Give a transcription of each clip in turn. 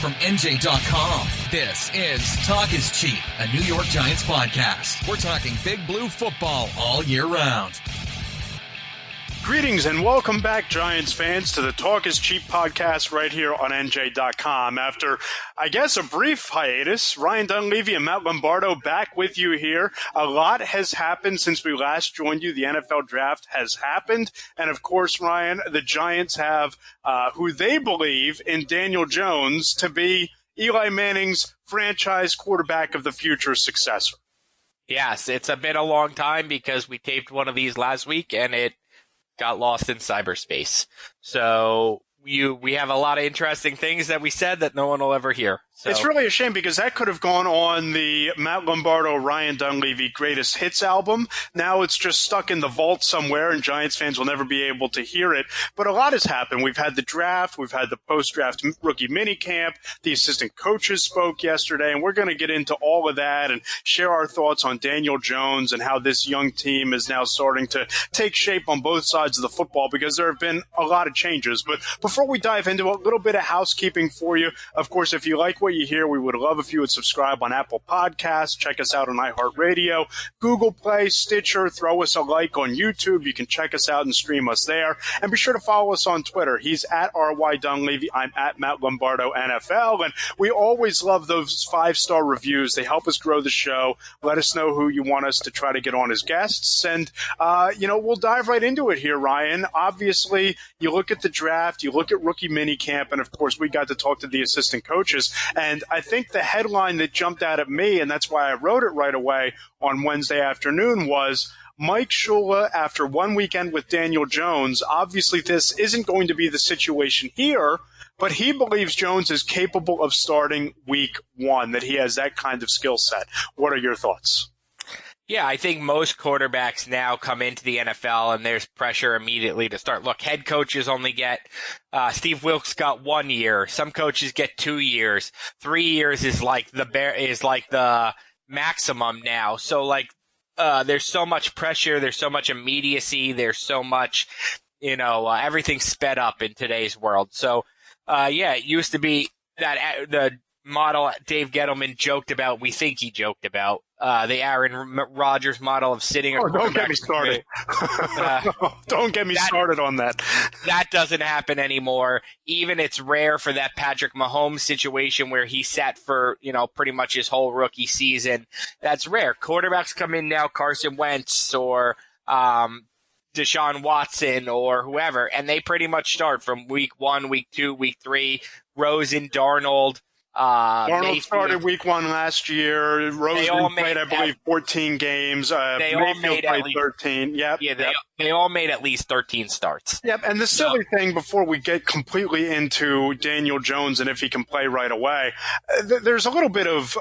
From NJ.com, this is Talk is Cheap, a New York Giants podcast. We're talking Big Blue football all year round. Greetings and welcome back, Giants fans, to the Talk is Cheap podcast right here on NJ.com. After, I guess, a brief hiatus, Ryan Dunleavy and Matt Lombardo back with you here. A lot has happened since we last joined you. The NFL draft has happened. And, of course, Ryan, the Giants have who they believe in Daniel Jones to be Eli Manning's franchise quarterback of the future successor. Yes, it's been a long time because we taped one of these last week and it got lost in cyberspace. So we have a lot of interesting things that we said that no one will ever hear. So. It's really a shame because that could have gone on the Matt Lombardo, Ryan Dunleavy Greatest Hits album. Now it's just stuck in the vault somewhere and Giants fans will never be able to hear it. But a lot has happened. We've had the draft. We've had the post-draft rookie minicamp. The assistant coaches spoke yesterday, and we're going to get into all of that and share our thoughts on Daniel Jones and how this young team is now starting to take shape on both sides of the football because there have been a lot of changes. But before we dive into a little bit of housekeeping for you, of course, if you like what you hear, we would love if you would subscribe on Apple Podcasts. Check us out on iHeartRadio, Google Play, Stitcher. Throw us a like on YouTube. You can check us out and stream us there. And be sure to follow us on Twitter. He's at RY Dunleavy. I'm at Matt Lombardo NFL. And we always love those 5-star reviews. They help us grow the show. Let us know who you want us to try to get on as guests. And, we'll dive right into it here, Ryan. Obviously, you look at the draft, you look at rookie minicamp, and, of course, we got to talk to the assistant coaches. And I think the headline that jumped out at me, and that's why I wrote it right away on Wednesday afternoon, was Mike Shula, after one weekend with Daniel Jones, obviously this isn't going to be the situation here, but he believes Jones is capable of starting week one, that he has that kind of skill set. What are your thoughts? Yeah, I think most quarterbacks now come into the NFL and there's pressure immediately to start. Look, head coaches only get Steve Wilkes got 1 year. Some coaches get 2 years. 3 years is like the maximum now. So there's so much pressure. There's so much immediacy. There's so much, everything's sped up in today's world. So, it used to be that the model Dave Gettleman joked about, we think he joked about, the Aaron Rodgers model of sitting. Don't get me started. Don't get me started on that. That doesn't happen anymore. Even it's rare for that Patrick Mahomes situation where he sat for, pretty much his whole rookie season. That's rare. Quarterbacks come in now, Carson Wentz or Deshaun Watson or whoever, and they pretty much start from week 1, week 2, week 3. Rosen, Darnold. Darnold started week 1 last year. Rosen played, I believe, 14 games. Mayfield played 13. Yep. Yeah, they all made at least 13 starts. Yep, and the silly thing, before we get completely into Daniel Jones and if he can play right away, there's a little bit of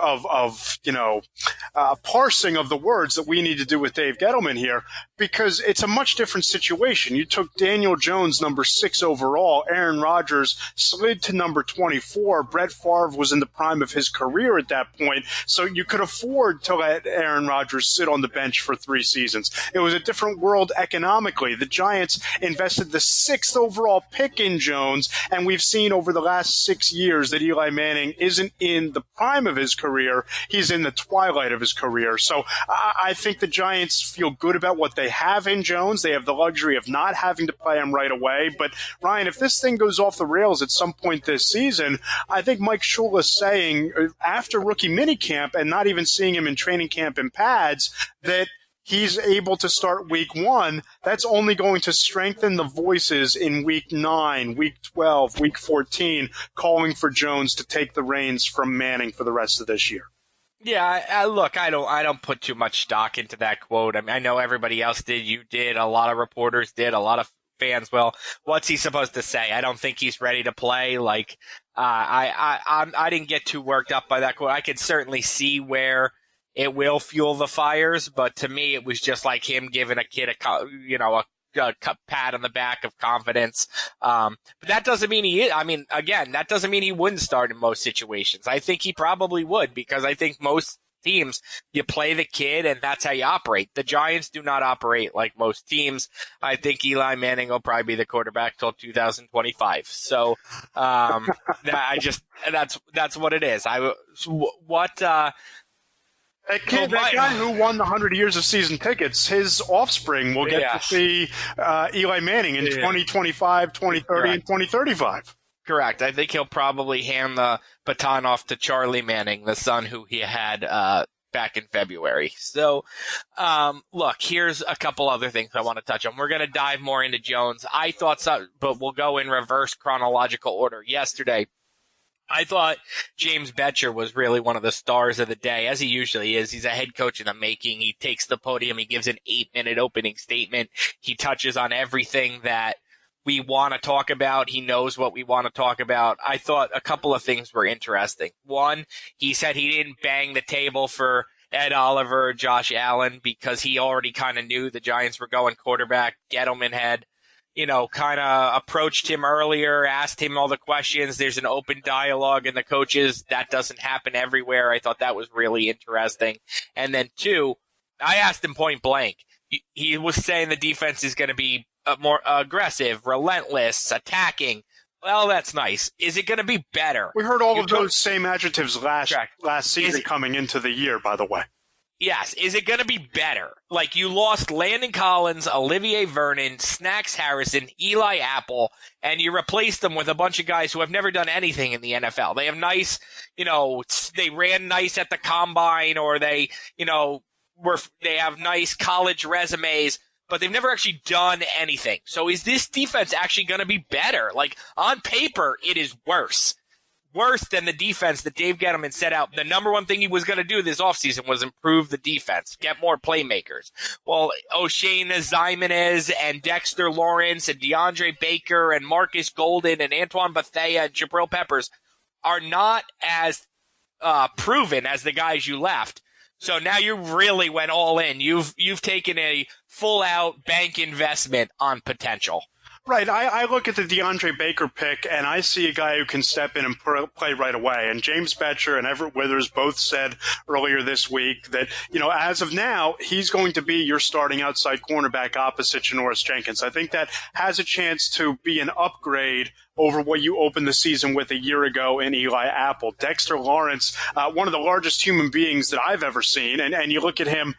parsing of the words that we need to do with Dave Gettleman here, because it's a much different situation. You took Daniel Jones, number 6 overall. Aaron Rodgers slid to number 24. Brett Favre was in the prime of his career at that point, so you could afford to let Aaron Rodgers sit on the bench for 3 seasons. It was a different world economically. The Giants invested the 6th overall pick in Jones, and we've seen over the last 6 years that Eli Manning isn't in the prime of his career. He's in the twilight of his career. So I think the Giants feel good about what they have in Jones. They have the luxury of not having to play him right away. But, Ryan, if this thing goes off the rails at some point this season, I think Mike Shula saying after rookie minicamp and not even seeing him in training camp in pads that he's able to start week 1, that's only going to strengthen the voices in week 9, week 12, week 14, calling for Jones to take the reins from Manning for the rest of this year. Yeah, look, I don't put too much stock into that quote. I mean, I know everybody else did. You did. A lot of reporters did. A lot of fans will. What's he supposed to say? I don't think he's ready to play. I didn't get too worked up by that quote. I could certainly see where it will fuel the fires, but to me, it was just like him giving a kid a pat on the back of confidence. But that doesn't mean that doesn't mean he wouldn't start in most situations. I think he probably would, because I think most teams, you play the kid and that's how you operate. The Giants do not operate like most teams. I think Eli Manning will probably be the quarterback till 2025. So, that's what it is. That guy who won the 100 years of season tickets, his offspring will get to see Eli Manning in 2025, 2030, and 2035. Correct. I think he'll probably hand the baton off to Charlie Manning, the son who he had back in February. So, look, here's a couple other things I want to touch on. We're going to dive more into Jones. I thought so, but we'll go in reverse chronological order. Yesterday, I thought James Bettcher was really one of the stars of the day, as he usually is. He's a head coach in the making. He takes the podium. He gives an 8-minute opening statement. He touches on everything that we want to talk about. He knows what we want to talk about. I thought a couple of things were interesting. One, he said he didn't bang the table for Ed Oliver or Josh Allen because he already kind of knew the Giants were going quarterback. Gettleman had kind of approached him earlier, asked him all the questions. There's an open dialogue in the coaches. That doesn't happen everywhere. I thought that was really interesting. And then two, I asked him point blank. He was saying the defense is going to be more aggressive, relentless, attacking. Well, that's nice. Is it going to be better? We heard all of those same adjectives last season coming into the year, by the way. Yes. Is it going to be better? Like, you lost Landon Collins, Olivier Vernon, Snacks Harrison, Eli Apple, and you replaced them with a bunch of guys who have never done anything in the NFL. They have nice, they ran nice at the combine, or they have nice college resumes, but they've never actually done anything. So is this defense actually going to be better? Like, on paper, it is worse than the defense that Dave Gettleman set out. The number one thing he was going to do this offseason was improve the defense, get more playmakers. Well, Oshane Ximenez and Dexter Lawrence and DeAndre Baker and Marcus Golden and Antoine Bethea and Jabril Peppers are not as proven as the guys you left. So now you really went all in. You've taken a full-out bank investment on potential. Right. I look at the DeAndre Baker pick, and I see a guy who can step in and play right away. And James Bettcher and Everett Withers both said earlier this week that, as of now, he's going to be your starting outside cornerback opposite Janoris Jenkins. I think that has a chance to be an upgrade over what you opened the season with a year ago in Eli Apple. Dexter Lawrence, one of the largest human beings that I've ever seen. And you look at him,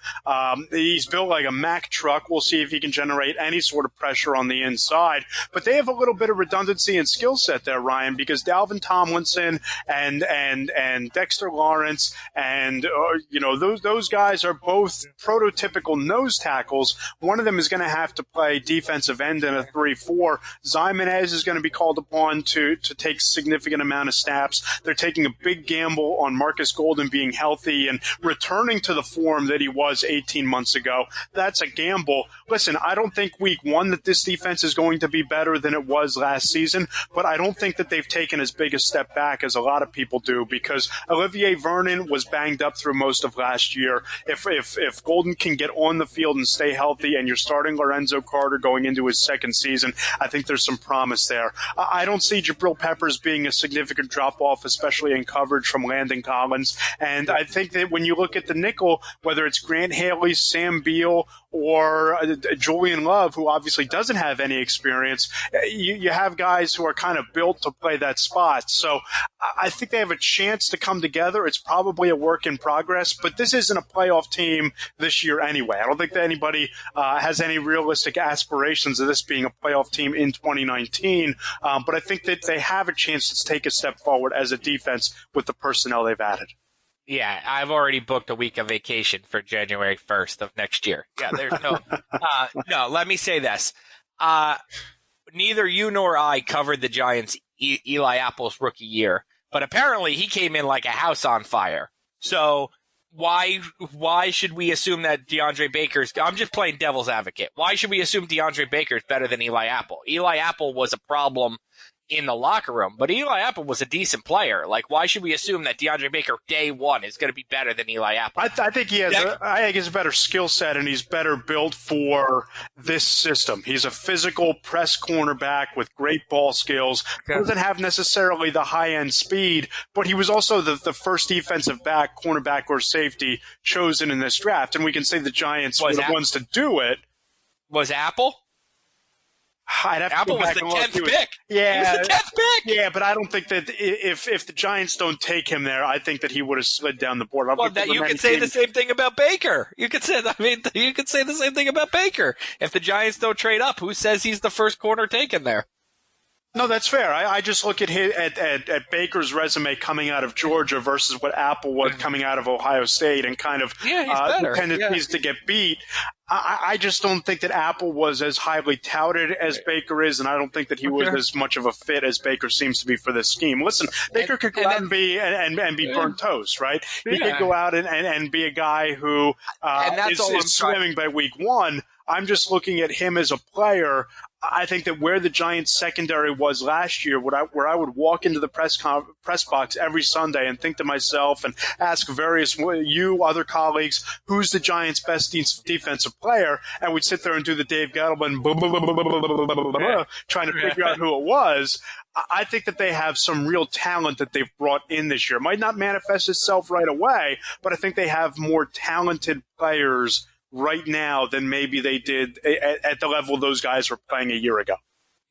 he's built like a Mack truck. We'll see if he can generate any sort of pressure on the inside. But they have a little bit of redundancy and skill set there, Ryan, because Dalvin Tomlinson and Dexter Lawrence and, those guys are both prototypical nose tackles. One of them is going to have to play defensive end in a 3-4. Ximenez is going to be called upon to take significant amount of snaps. They're taking a big gamble on Marcus Golden being healthy and returning to the form that he was 18 months ago. That's a gamble. Listen, I don't think week one that this defense is going to be better than it was last season, but I don't think that they've taken as big a step back as a lot of people do, because Olivier Vernon was banged up through most of last year. If Golden can get on the field and stay healthy, and you're starting Lorenzo Carter going into his second season, I think there's some promise there. I don't see Jabril Peppers being a significant drop-off, especially in coverage from Landon Collins. And I think that when you look at the nickel, whether it's Grant Haley, Sam Beal, or Julian Love, who obviously doesn't have any experience, you have guys who are kind of built to play that spot. So I think they have a chance to come together. It's probably a work in progress, but this isn't a playoff team this year anyway. I don't think that anybody has any realistic aspirations of this being a playoff team in 2019, but I think that they have a chance to take a step forward as a defense with the personnel they've added. Yeah, I've already booked a week of vacation for January 1st of next year. Yeah, there's no, let me say this. Neither you nor I covered the Giants' Eli Apple's rookie year, but apparently he came in like a house on fire. So why should we assume that DeAndre Baker's, I'm just playing devil's advocate. Why should we assume DeAndre Baker's better than Eli Apple? Eli Apple was a problem in the locker room, but Eli Apple was a decent player. Like, why should we assume that DeAndre Baker day one is going to be better than Eli Apple? I think he has. I think he's a better skill set, and he's better built for this system. He's a physical press cornerback with great ball skills. Okay. Doesn't have necessarily the high end speed, but he was also the first defensive back, cornerback, or safety chosen in this draft, and we can say the Giants were the ones to do it. Was Apple? I'd have to Apple go was back the and look. 10th pick. Yeah, He was the 10th pick. Yeah, but I don't think that if the Giants don't take him there, I think that he would have slid down the board. Well, that you could say the same thing about Baker. You could say the same thing about Baker. If the Giants don't trade up, who says he's the first corner taken there? No, that's fair. I just look at Baker's resume coming out of Georgia versus what Apple was coming out of Ohio State and kind of the tendencies to get beat. I just don't think that Apple was as highly touted as Baker is, and I don't think that he was as much of a fit as Baker seems to be for this scheme. Listen, Baker could go out and be burnt toast, right? He could go out and be a guy who is swimming by week one. I'm just looking at him as a player. I think that where the Giants secondary was last year, where I would walk into the press box every Sunday and think to myself and ask various other colleagues, who's the Giants' best defensive player, and we'd sit there and do the Dave Gettleman trying to figure out who it was. I think that they have some real talent that they've brought in this year. It might not manifest itself right away, but I think they have more talented players right now than maybe they did at the level those guys were playing a year ago.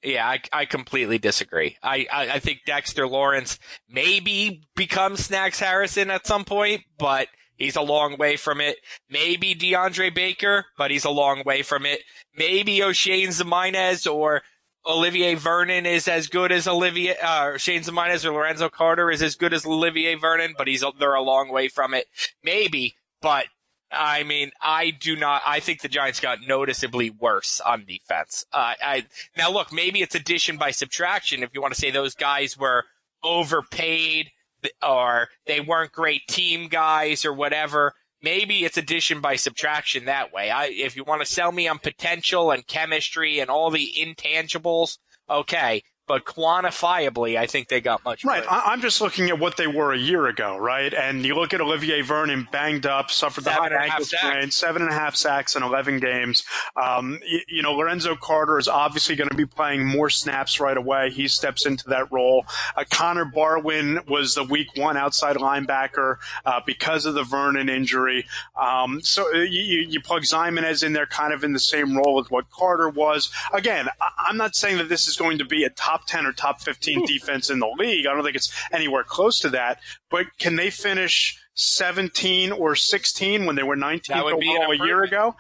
Yeah, I completely disagree. I think Dexter Lawrence maybe becomes Snacks Harrison at some point, but he's a long way from it. Maybe DeAndre Baker, but he's a long way from it. Maybe O'Shane Ziminez or Olivier Vernon is as good as Shane Ziminez or Lorenzo Carter is as good as Olivier Vernon, but they're a long way from it. Maybe, but I mean, I think the Giants got noticeably worse on defense. Now look, maybe it's addition by subtraction if you want to say those guys were overpaid or they weren't great team guys or whatever. Maybe it's addition by subtraction that way. If you want to sell me on potential and chemistry and all the intangibles, okay. But quantifiably, I think they got much right. better. I'm just looking at what they were a year ago, right? And you look at Olivier Vernon, banged up, suffered the high ankle sprain, 7.5 sacks in 11 games. Lorenzo Carter is obviously going to be playing more snaps right away. He steps into that role. Connor Barwin was the week one outside linebacker because of the Vernon injury. So you plug Zimonez in there kind of in the same role as what Carter was. Again, I'm not saying that this is going to be a top 10 or top 15 defense in the league. I don't think it's anywhere close to that. But can they finish 17 or 16 when they were 19th overall a year ago?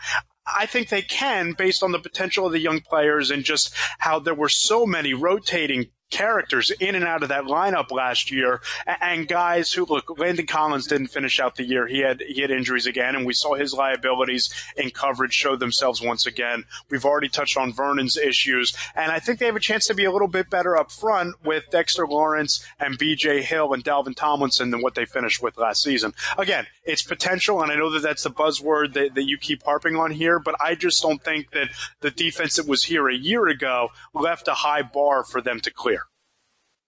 I think they can, based on the potential of the young players and just how there were so many rotating characters in and out of that lineup last year, and guys who, look, Landon Collins didn't finish out the year. He had injuries again, and we saw his liabilities in coverage show themselves once again. We've already touched on Vernon's issues, and I think they have a chance to be a little bit better up front with Dexter Lawrence and B.J. Hill and Dalvin Tomlinson than what they finished with last season. Again, it's potential, and I know that that's the buzzword that you keep harping on here, but I just don't think that the defense that was here a year ago left a high bar for them to clear.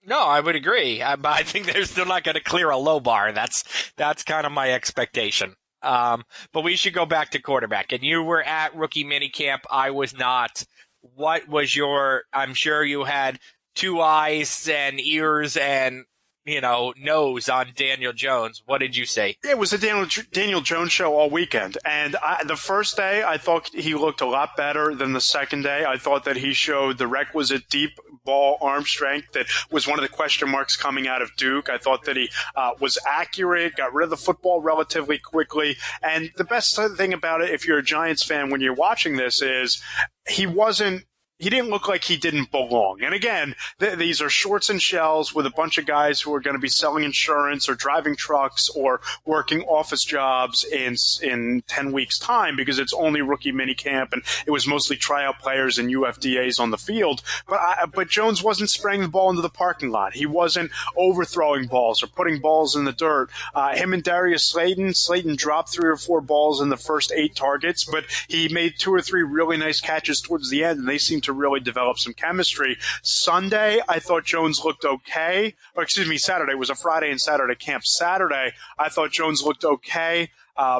No, I would agree, but I think they're still not going to clear a low bar. That's kind of my expectation. But we should go back to quarterback. And you were at rookie minicamp. I was not. What was I'm sure you had two eyes and ears and, nose on Daniel Jones. What did you say? It was a Daniel Jones show all weekend. And the first day, I thought he looked a lot better than the second day. I thought that he showed the requisite deep ball arm strength that was one of the question marks coming out of Duke. I thought that he was accurate, got rid of the football relatively quickly. And the best thing about it, if you're a Giants fan, when you're watching this, is he didn't look like he didn't belong. And again, these are shorts and shells with a bunch of guys who are going to be selling insurance or driving trucks or working office jobs in 10 weeks' time because it's only rookie minicamp and it was mostly tryout players and UFDAs on the field. But Jones wasn't spraying the ball into the parking lot. He wasn't overthrowing balls or putting balls in the dirt. Him and Darius Slayton dropped 3 or 4 balls in the first 8 targets, but he made 2 or 3 really nice catches towards the end, and they seemed to really develop some chemistry. Sunday, I thought Jones looked okay. Saturday. It was a Friday and Saturday camp. Saturday, I thought Jones looked okay.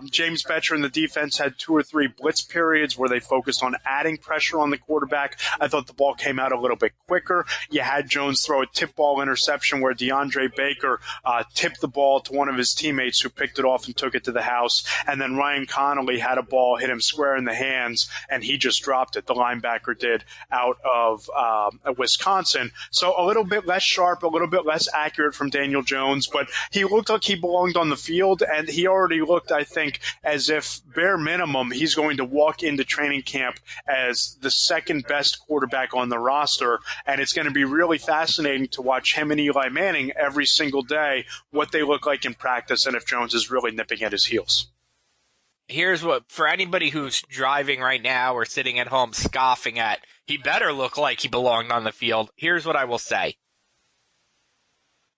James Betcher and the defense had 2 or 3 blitz periods where they focused on adding pressure on the quarterback. I thought the ball came out a little bit quicker. You had Jones throw a tip ball interception where DeAndre Baker tipped the ball to one of his teammates who picked it off and took it to the house. And then Ryan Connolly had a ball hit him square in the hands, and he just dropped it. The linebacker did, out of Wisconsin. So a little bit less sharp, a little bit less accurate from Daniel Jones, but he looked like he belonged on the field, and he already looked, I think, as if bare minimum he's going to walk into training camp as the second best quarterback on the roster, and it's going to be really fascinating to watch him and Eli Manning every single day, what they look like in practice, and if Jones is really nipping at his heels. Here's what, for anybody who's driving right now or sitting at home scoffing at, he better look like he belonged on the field. Here's what I will say.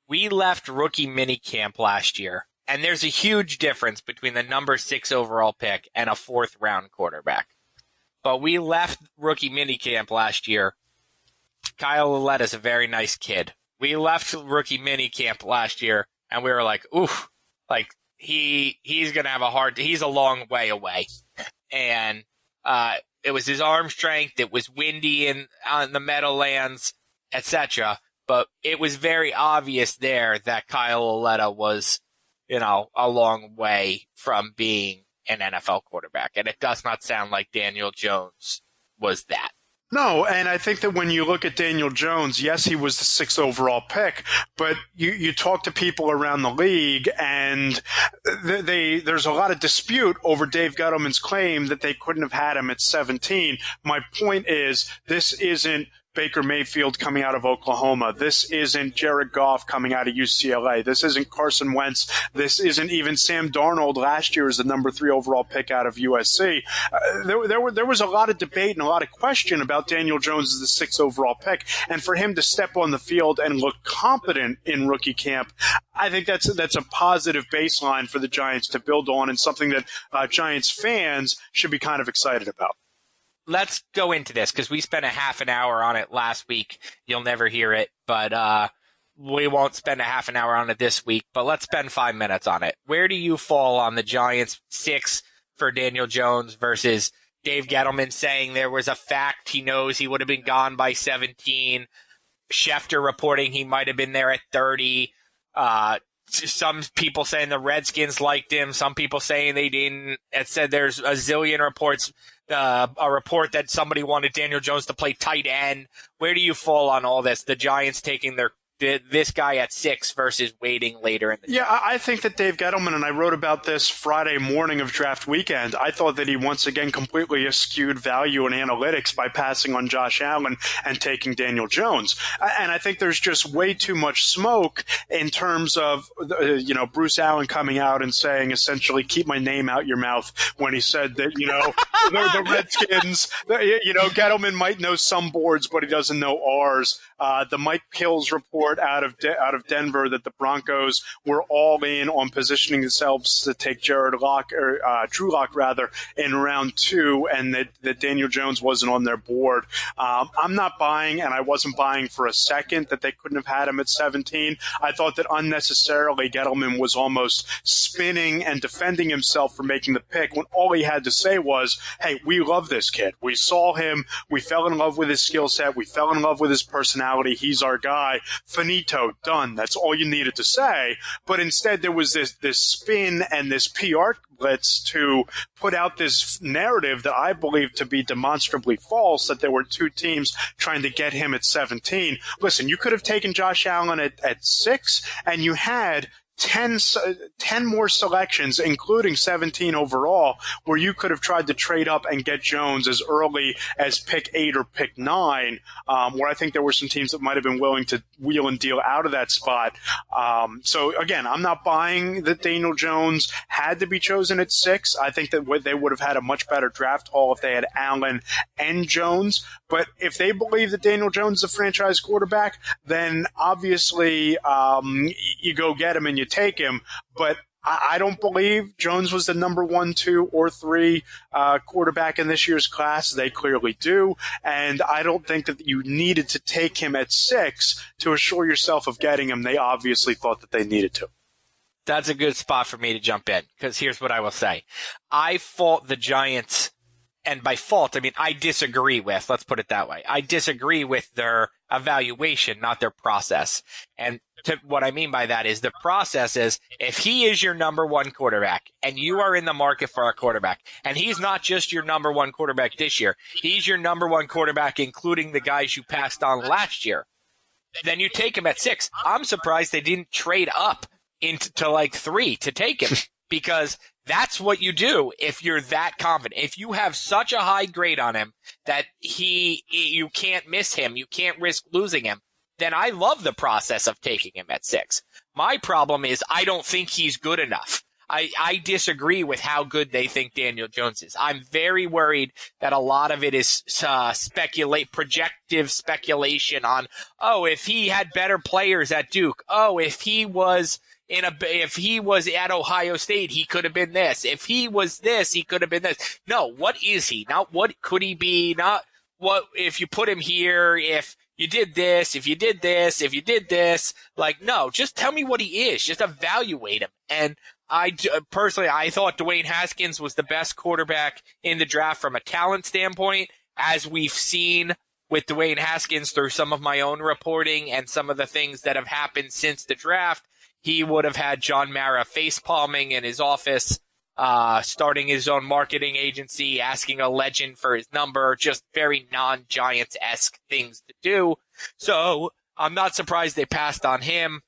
We left rookie minicamp last year, and there's a huge difference between the number 6 overall pick and a 4th round quarterback. But we left rookie minicamp last year. Kyle Lauletta's a very nice kid. We left rookie minicamp last year, and we were like, oof, like, he's going to have he's a long way away. And it was his arm strength, it was windy on the Meadowlands, etc. But it was very obvious there that Kyle Lauletta was, a long way from being an NFL quarterback. And it does not sound like Daniel Jones was that. No, and I think that when you look at Daniel Jones, yes, he was the 6th overall pick, but you talk to people around the league, and there's a lot of dispute over Dave Gettleman's claim that they couldn't have had him at 17. My point is, this isn't Baker Mayfield coming out of Oklahoma. This isn't Jared Goff coming out of UCLA. This isn't Carson Wentz. This isn't even Sam Darnold last year as the number 3 overall pick out of USC. There was a lot of debate and a lot of question about Daniel Jones as the 6th overall pick. And for him to step on the field and look competent in rookie camp, I think that's a positive baseline for the Giants to build on, and something that Giants fans should be kind of excited about. Let's go into this because we spent a half an hour on it last week. You'll never hear it, but we won't spend a half an hour on it this week, but let's spend 5 minutes on it. Where do you fall on the Giants 6 for Daniel Jones versus Dave Gettleman saying there was a fact he knows he would have been gone by 17, Schefter reporting he might have been there at 30, some people saying the Redskins liked him, some people saying they didn't. It said there's a zillion reports. A report that somebody wanted Daniel Jones to play tight end. Where do you fall on all this? The Giants taking this guy at 6 versus waiting later in the Yeah, I think that Dave Gettleman, and I wrote about this Friday morning of draft weekend, I thought that he once again completely eschewed value in analytics by passing on Josh Allen and taking Daniel Jones. And I think there's just way too much smoke in terms of, Bruce Allen coming out and saying essentially, keep my name out your mouth, when he said that, the Redskins, Gettleman might know some boards, but he doesn't know ours. The Mike Hills report out of Denver that the Broncos were all in on positioning themselves to take Drew Lock in round 2, and that Daniel Jones wasn't on their board. I'm not buying, and I wasn't buying for a second, that they couldn't have had him at 17. I thought that unnecessarily Gettleman was almost spinning and defending himself for making the pick when all he had to say was, hey, we love this kid. We saw him. We fell in love with his skill set. We fell in love with his personality. He's our guy. Finito, done. That's all you needed to say. But instead there was this spin and this PR blitz to put out this narrative that I believe to be demonstrably false, that there were 2 teams trying to get him at 17. Listen, you could have taken Josh Allen at 6, and you had 10 more selections, including 17 overall, where you could have tried to trade up and get Jones as early as pick 8 or pick 9, where I think there were some teams that might have been willing to wheel and deal out of that spot. So, again, I'm not buying that Daniel Jones had to be chosen at 6. I think that they would have had a much better draft haul if they had Allen and Jones. But if they believe that Daniel Jones is a franchise quarterback, then obviously you go get him and you take him. But I don't believe Jones was the number 1, 2, or 3 quarterback in this year's class. They clearly do. And I don't think that you needed to take him at 6 to assure yourself of getting him. They obviously thought that they needed to. That's a good spot for me to jump in, because here's what I will say. I fault the Giants, and by fault, I mean I disagree with, let's put it that way. I disagree with their evaluation, not their process. And what I mean by that is the process is, if he is your number one quarterback and you are in the market for a quarterback, and he's not just your number one quarterback this year, he's your number one quarterback including the guys you passed on last year, then you take him at 6. I'm surprised they didn't trade up into like 3 to take him, because that's what you do if you're that confident. If you have such a high grade on him that you can't miss him, you can't risk losing him, then I love the process of taking him at 6. My problem is I don't think he's good enough. I disagree with how good they think Daniel Jones is. I'm very worried that a lot of it is projective speculation on, if he had better players at Duke, if he was at Ohio State, he could have been this. If he was this, he could have been this. No, what is he? Not what could he be? Not what if you put him here, if you did this, if you did this, if you did this. Like, no, just tell me what he is. Just evaluate him. And I thought Dwayne Haskins was the best quarterback in the draft from a talent standpoint, as we've seen with Dwayne Haskins through some of my own reporting and some of the things that have happened since the draft. He would have had John Mara facepalming in his office, starting his own marketing agency, asking a legend for his number, just very non-Giants-esque things to do. So I'm not surprised they passed on him.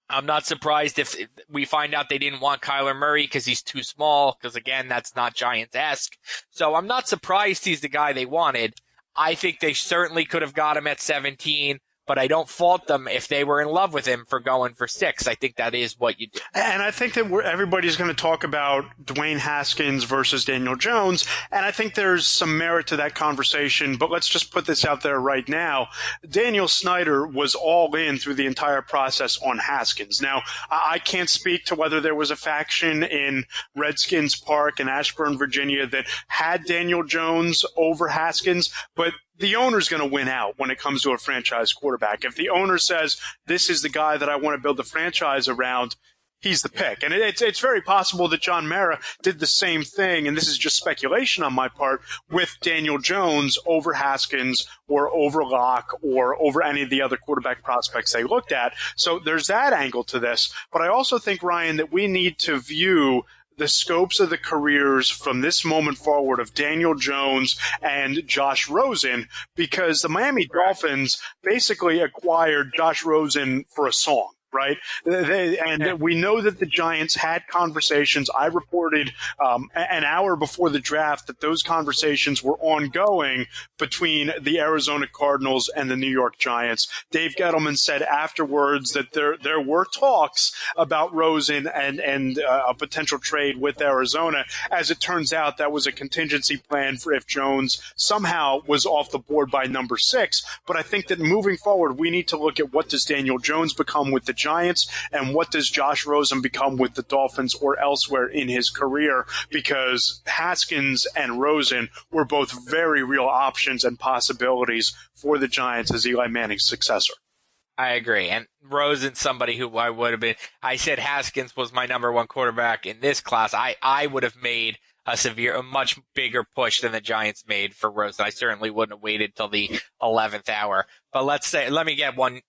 I'm not surprised if we find out they didn't want Kyler Murray because he's too small, because, again, that's not Giants-esque. So I'm not surprised he's the guy they wanted. I think they certainly could have got him at 17. But I don't fault them if they were in love with him for going for 6. I think that is what you do. And I think that everybody's going to talk about Dwayne Haskins versus Daniel Jones, and I think there's some merit to that conversation, but let's just put this out there right now. Daniel Snyder was all in through the entire process on Haskins. Now, I can't speak to whether there was a faction in Redskins Park in Ashburn, Virginia that had Daniel Jones over Haskins, but the owner's going to win out when it comes to a franchise quarterback. If the owner says, this is the guy that I want to build the franchise around, he's the pick. And it's very possible that John Mara did the same thing, and this is just speculation on my part, with Daniel Jones over Haskins or over Locke or over any of the other quarterback prospects they looked at. So there's that angle to this. But I also think, Ryan, that we need to view the scopes of the careers from this moment forward of Daniel Jones and Josh Rosen, because the Miami Dolphins basically acquired Josh Rosen for a song. Right? We know that the Giants had conversations. I reported an hour before the draft that those conversations were ongoing between the Arizona Cardinals and the New York Giants. Dave Gettleman said afterwards that there were talks about Rosen and a potential trade with Arizona. As it turns out, that was a contingency plan for if Jones somehow was off the board by number 6. But I think that moving forward, we need to look at what does Daniel Jones become with the Giants and what does Josh Rosen become with the Dolphins or elsewhere in his career, because Haskins and Rosen were both very real options and possibilities for the Giants as Eli Manning's successor. I agree. And Rosen's somebody who I would have been – I said Haskins was my number one quarterback in this class. I would have made a much bigger push than the Giants made for Rosen. I certainly wouldn't have waited till the 11th hour. But let me get one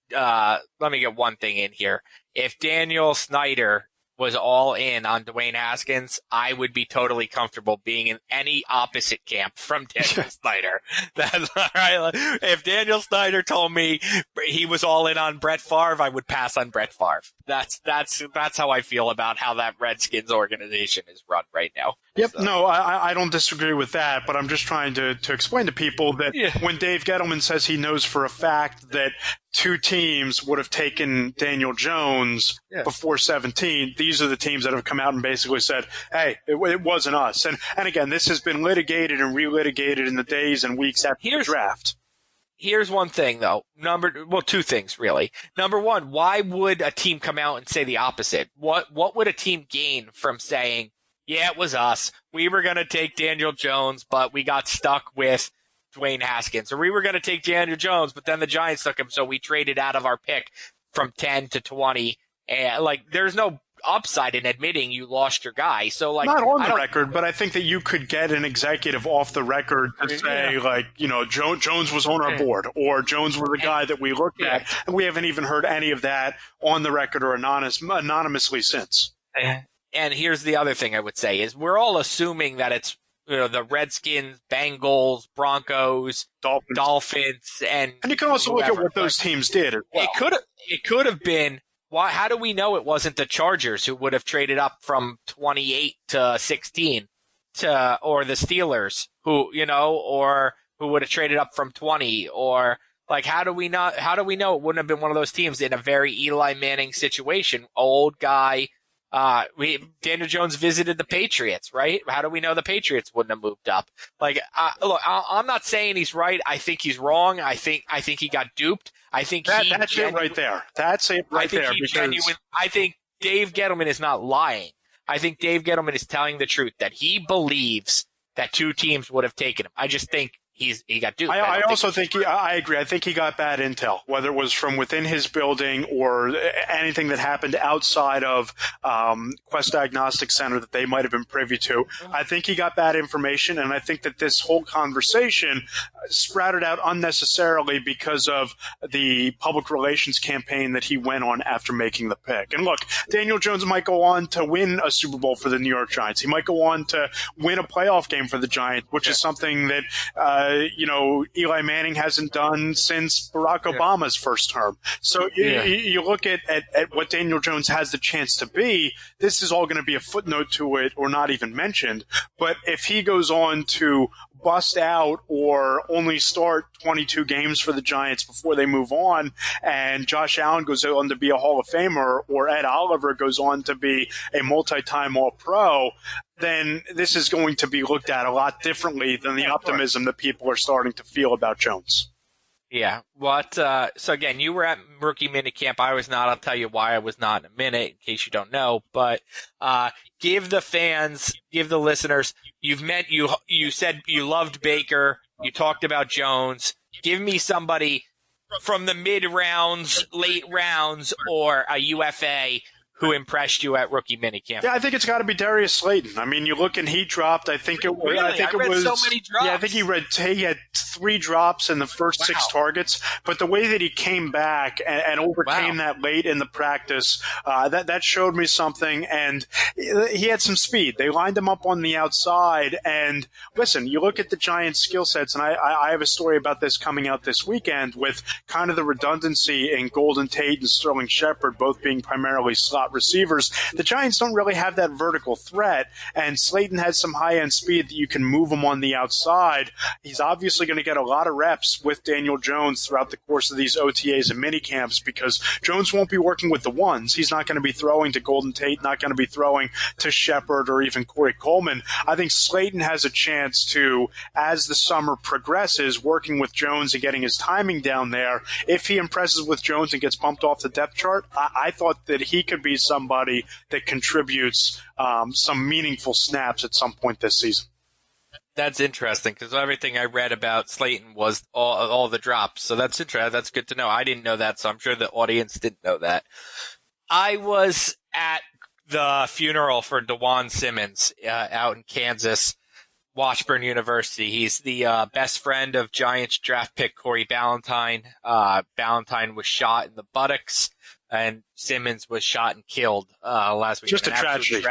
thing in here. If Daniel Snyder was all in on Dwayne Haskins, I would be totally comfortable being in any opposite camp from Daniel Snyder. That's all right. If Daniel Snyder told me he was all in on Brett Favre, I would pass on Brett Favre. That's how I feel about how that Redskins organization is run right now. Yep. So. No, I don't disagree with that, but I'm just trying to explain to people that when Dave Gettleman says he knows for a fact that 2 teams would have taken Daniel Jones before 17, these are the teams that have come out and basically said, hey, it wasn't us. And again, this has been litigated and relitigated in the days and weeks after the draft. Here's one thing, though. 2 things, really. Number one, why would a team come out and say the opposite? What would a team gain from saying, yeah, it was us. We were going to take Daniel Jones, but we got stuck with Dwayne Haskins. Or we were going to take Daniel Jones, but then the Giants took him, so we traded out of our pick from 10 to 20. And, there's no upside in admitting you lost your guy. So, like, not on the record, but I think that you could get an executive off the record to say, like, you know, Jones was on our board, or Jones was the guy that we looked at, and we haven't even heard any of that on the record or anonymously since. And here's the other thing I would say is we're all assuming that it's, you know, the Redskins, Bengals, Broncos, Dolphins, and you can also look at what those teams did as well. It could have been. Why? How do we know it wasn't the Chargers who would have traded up from 28 to 16 or the Steelers who, you know, or who would have traded up from 20, or like, how do we know it wouldn't have been one of those teams in a very Eli Manning situation? Old guy. Daniel Jones visited the Patriots, right? How do we know the Patriots wouldn't have moved up? Like, look, I'm not saying he's right. I think he's wrong. I think he got duped. I think that's it right there. That's it right there. I think Dave Gettleman is not lying. I think Dave Gettleman is telling the truth that he believes that two teams would have taken him. I just think he got duped. I also think I agree. I think he got bad intel, whether it was from within his building or anything that happened outside of Quest Diagnostic Center that they might have been privy to. I think he got bad information, and I think that this whole conversation sprouted out unnecessarily because of the public relations campaign that he went on after making the pick. And look, Daniel Jones might go on to win a Super Bowl for the New York Giants. He might go on to win a playoff game for the Giants, which is something that Eli Manning hasn't done since Barack Obama's first term. So you look at what Daniel Jones has the chance to be. This is all going to be a footnote to it, or not even mentioned. But if he goes on to bust out or only start 22 games for the Giants before they move on, and Josh Allen goes on to be a Hall of Famer, or Ed Oliver goes on to be a multi-time All-Pro, then this is going to be looked at a lot differently than the optimism that people are starting to feel about Jones. Yeah. So again, you were at rookie minicamp. I was not. I'll tell you why I was not in a minute, in case you don't know. But give the listeners, you said you loved Baker. You talked about Jones. Give me somebody from the mid rounds, late rounds, or a UFA who impressed you at rookie minicamp. Yeah, I think it's got to be Darius Slayton. I mean, you look and he dropped. I think it was. Really? I read so many drops. Yeah, I think he had 3 drops in the first 6 targets. But the way that he came back and overcame that late in the practice, that showed me something. And he had some speed. They lined him up on the outside. And listen, you look at the Giants' skill sets, and I have a story about this coming out this weekend with kind of the redundancy in Golden Tate and Sterling Shepard both being primarily slot receivers. The Giants don't really have that vertical threat, and Slayton has some high-end speed that you can move him on the outside. He's obviously going to get a lot of reps with Daniel Jones throughout the course of these OTAs and minicamps, because Jones won't be working with the ones. He's not going to be throwing to Golden Tate, not going to be throwing to Shepard or even Corey Coleman. I think Slayton has a chance to, as the summer progresses, working with Jones and getting his timing down there. If he impresses with Jones and gets bumped off the depth chart, I thought that he could be somebody that contributes some meaningful snaps at some point this season. That's interesting, because everything I read about Slayton was all the drops. So that's interesting. That's good to know. I didn't know that, so I'm sure the audience didn't know that. I was at the funeral for DeJuan Simmons out in Kansas, Washburn University. He's the best friend of Giants draft pick Corey Ballentine. Ballentine was shot in the buttocks, and Simmons was shot and killed last week. Just a tragedy.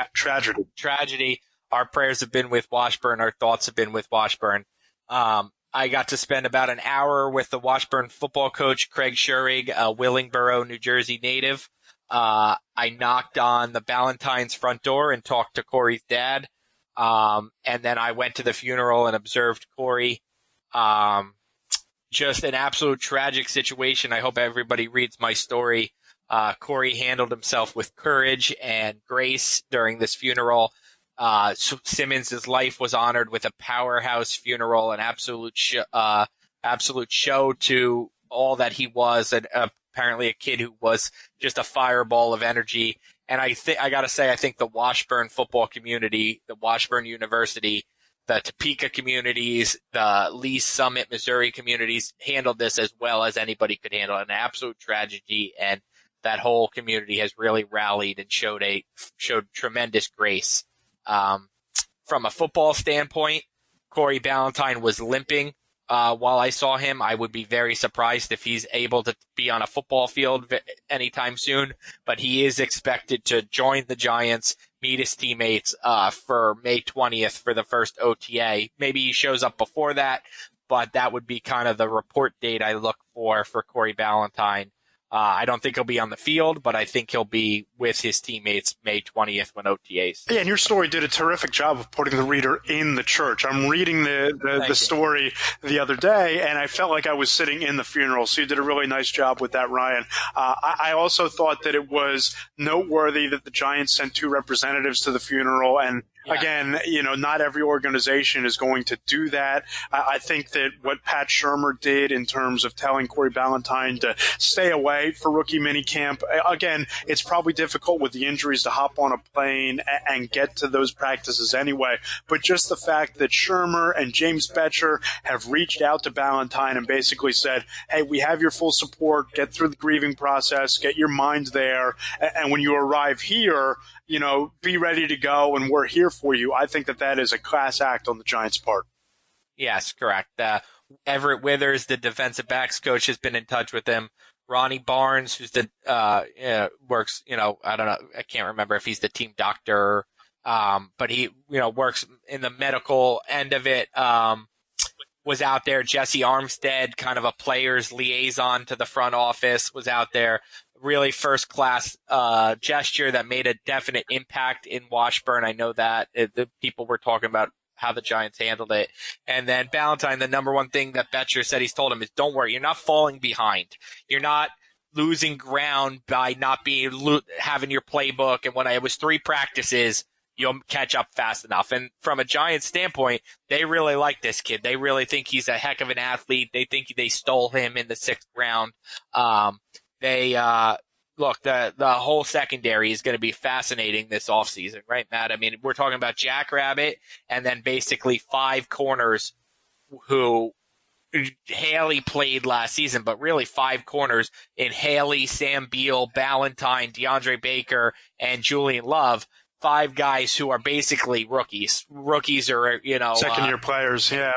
Tragedy. Our prayers have been with Washburn. Our thoughts have been with Washburn. I got to spend about an hour with the Washburn football coach, Craig Schurig, a Willingboro, New Jersey native. I knocked on the Ballentine's front door and talked to Corey's dad. And then I went to the funeral and observed Corey. Just an absolute tragic situation. I hope everybody reads my story. Corey handled himself with courage and grace during this funeral. Simmons' life was honored with a powerhouse funeral, an absolute show to all that he was, and apparently a kid who was just a fireball of energy. And I gotta say, I think the Washburn football community, the Washburn University, the Topeka communities, the Lee Summit, Missouri communities handled this as well as anybody could handle it. An absolute tragedy, and that whole community has really rallied and showed tremendous grace. From a football standpoint, Corey Ballentine was limping while I saw him. I would be very surprised if he's able to be on a football field anytime soon, but he is expected to join the Giants, meet his teammates for May 20th for the first OTA. Maybe he shows up before that, but that would be kind of the report date I look for Corey Ballentine. I don't think he'll be on the field, but I think he'll be with his teammates May 20th when OTAs. Yeah, and your story did a terrific job of putting the reader in the church. I'm reading the story the other day, and I felt like I was sitting in the funeral. So you did a really nice job with that, Ryan. I also thought that it was noteworthy that the Giants sent 2 representatives to the funeral, and again, not every organization is going to do that. I think that what Pat Shurmur did in terms of telling Corey Ballentine to stay away for rookie minicamp, again, it's probably difficult with the injuries to hop on a plane and get to those practices anyway. But just the fact that Shurmur and James Betcher have reached out to Ballentine and basically said, hey, we have your full support, get through the grieving process, get your mind there, and when you arrive here, be ready to go, and we're here for you. I think that is a class act on the Giants' part. Yes, correct. Everett Withers, the defensive backs coach, has been in touch with him. Ronnie Barnes, who's the works, I don't know, I can't remember if he's the team doctor, but he, works in the medical end of it. Was out there. Jesse Armstead, kind of a player's liaison to the front office, was out there. Really first-class gesture that made a definite impact in Washburn. I know that the people were talking about how the Giants handled it. And then Ballentine, the number one thing that Betcher said he's told him is, don't worry, you're not falling behind. You're not losing ground by not having your playbook. And when it was 3 practices, you'll catch up fast enough. And from a Giants standpoint, they really like this kid. They really think he's a heck of an athlete. They think they stole him in the 6th round. Look, the whole secondary is going to be fascinating this offseason, right, Matt? I mean, we're talking about Jackrabbit and then basically 5 corners who Haley played last season, but really 5 corners in Haley, Sam Beal, Ballentine, DeAndre Baker, and Julian Love. 5 guys who are basically rookies. Rookies are, second-year players, yeah.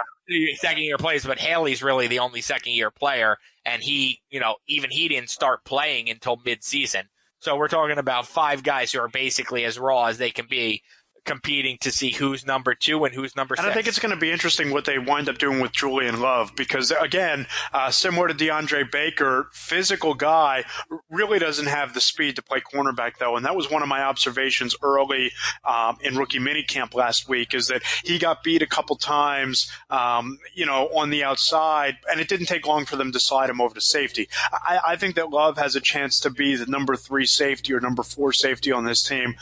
Second-year players, but Haley's really the only second-year player, and he, even he didn't start playing until mid-season. So we're talking about 5 guys who are basically as raw as they can be, competing to see who's number 2 and who's number 6. And I think it's going to be interesting what they wind up doing with Julian Love because, again, similar to DeAndre Baker, physical guy, really doesn't have the speed to play cornerback, though. And that was one of my observations early in rookie minicamp last week is that he got beat a couple times, on the outside, and it didn't take long for them to slide him over to safety. I think that Love has a chance to be the number 3 safety or number 4 safety on this team,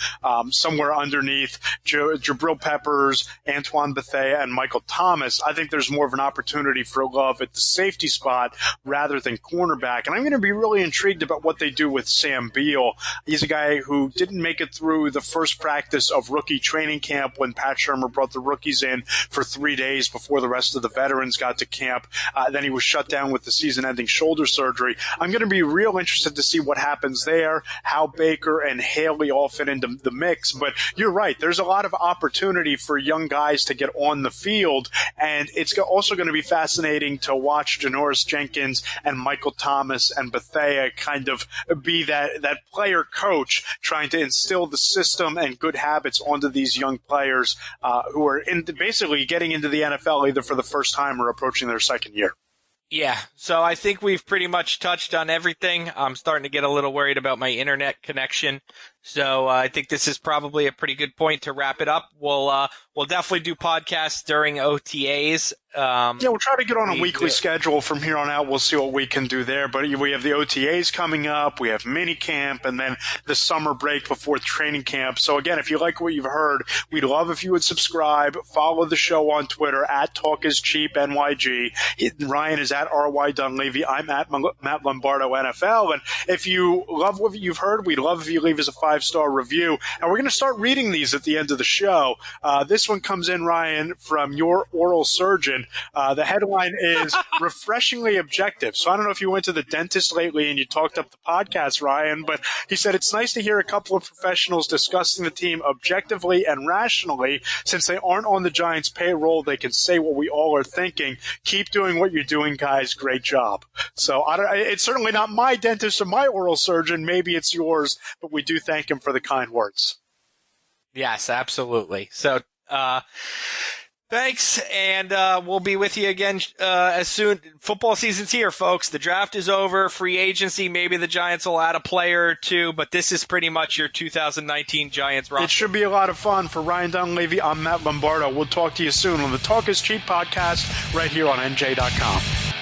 somewhere underneath Jabril Peppers, Antoine Bethea, and Michael Thomas. I think there's more of an opportunity for Love at the safety spot rather than cornerback. And I'm going to be really intrigued about what they do with Sam Beal. He's a guy who didn't make it through the first practice of rookie training camp when Pat Shurmur brought the rookies in for 3 days before the rest of the veterans got to camp. Then he was shut down with the season-ending shoulder surgery. I'm going to be real interested to see what happens there, how Baker and Haley all fit into the mix. But you're right. There's a lot of opportunity for young guys to get on the field, and it's also going to be fascinating to watch Janoris Jenkins and Michael Thomas and Bethea kind of be that player coach trying to instill the system and good habits onto these young players who are basically getting into the NFL either for the first time or approaching their second year. Yeah, so I think we've pretty much touched on everything. I'm starting to get a little worried about my internet connection. So I think this is probably a pretty good point to wrap it up. We'll definitely do podcasts during OTAs. We'll try to get on a weekly schedule from here on out. We'll see what we can do there. But we have the OTAs coming up. We have mini camp and then the summer break before training camp. So, again, if you like what you've heard, we'd love if you would subscribe. Follow the show on Twitter at TalkIsCheapNYG. Ryan is at RY Dunleavy. I'm at Matt Lombardo NFL. And if you love what you've heard, we'd love if you leave us a 5-star review. And we're going to start reading these at the end of the show. This one comes in, Ryan, from your oral surgeon. The headline is refreshingly objective. So I don't know if you went to the dentist lately and you talked up the podcast, Ryan, but he said it's nice to hear a couple of professionals discussing the team objectively and rationally. Since they aren't on the Giants' payroll, they can say what we all are thinking. Keep doing what you're doing, guys. Great job. So it's certainly not my dentist or my oral surgeon. Maybe it's yours, but we do thank him for the kind words. Yes, absolutely. So, thanks, and we'll be with you again as soon. Football season's here, folks. The draft is over. Free agency, maybe the Giants will add a player or two, but this is pretty much your 2019 Giants roster. It should be a lot of fun. For Ryan Dunleavy, I'm Matt Lombardo. We'll talk to you soon on the Talk is Cheap podcast right here on NJ.com.